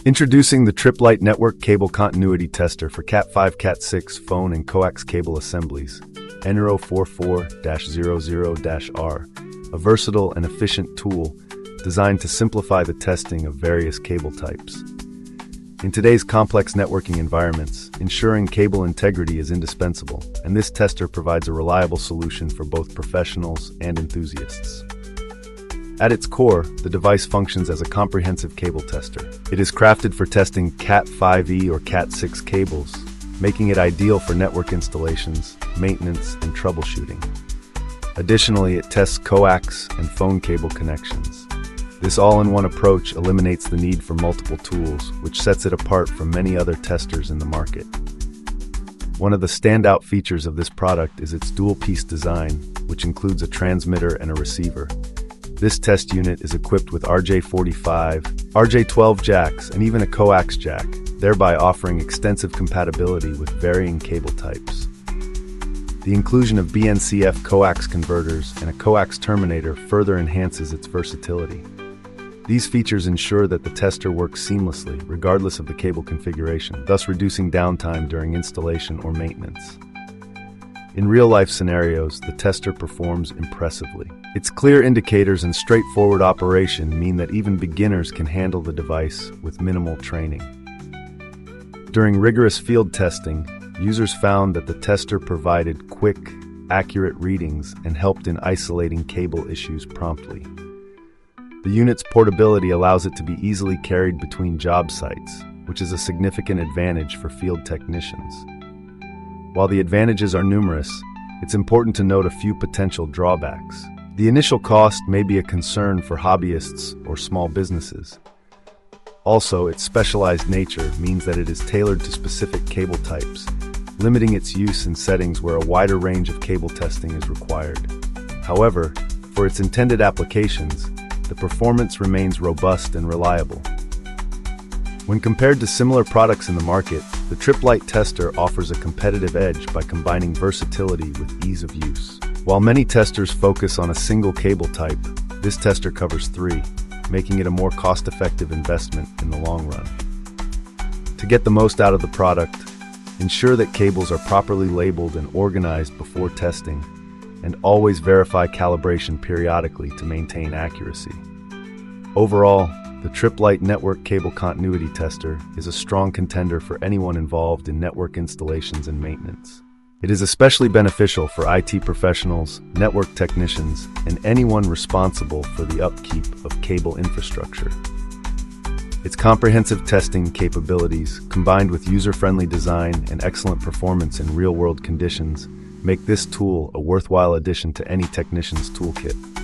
Introducing the Tripp Lite Network Cable Continuity Tester for Cat5, Cat6 phone and coax cable assemblies, Enro 44-00-R, a versatile and efficient tool designed to simplify the testing of various cable types. In today's complex networking environments, ensuring cable integrity is indispensable, and this tester provides a reliable solution for both professionals and enthusiasts. At its core, the device functions as a comprehensive cable tester. It is crafted for testing Cat5e or Cat6 cables, making it ideal for network installations, maintenance, and troubleshooting. Additionally, it tests coax and phone cable connections. This all-in-one approach eliminates the need for multiple tools, which sets it apart from many other testers in the market. One of the standout features of this product is its dual-piece design, which includes a transmitter and a receiver. This test unit is equipped with RJ45, RJ12 jacks, and even a coax jack, thereby offering extensive compatibility with varying cable types. The inclusion of BNCF coax converters and a coax terminator further enhances its versatility. These features ensure that the tester works seamlessly, regardless of the cable configuration, thus reducing downtime during installation or maintenance. In real-life scenarios, the tester performs impressively. Its clear indicators and straightforward operation mean that even beginners can handle the device with minimal training. During rigorous field testing, users found that the tester provided quick, accurate readings and helped in isolating cable issues promptly. The unit's portability allows it to be easily carried between job sites, which is a significant advantage for field technicians. While the advantages are numerous, it's important to note a few potential drawbacks. The initial cost may be a concern for hobbyists or small businesses. Also, its specialized nature means that it is tailored to specific cable types, limiting its use in settings where a wider range of cable testing is required. However, for its intended applications, the performance remains robust and reliable. When compared to similar products in the market, the Tripp Lite tester offers a competitive edge by combining versatility with ease of use. While many testers focus on a single cable type, this tester covers three, making it a more cost-effective investment in the long run. To get the most out of the product, ensure that cables are properly labeled and organized before testing, and always verify calibration periodically to maintain accuracy. Overall, the Tripp Lite Network Cable Continuity Tester is a strong contender for anyone involved in network installations and maintenance. It is especially beneficial for IT professionals, network technicians, and anyone responsible for the upkeep of cable infrastructure. Its comprehensive testing capabilities, combined with user-friendly design and excellent performance in real-world conditions, make this tool a worthwhile addition to any technician's toolkit.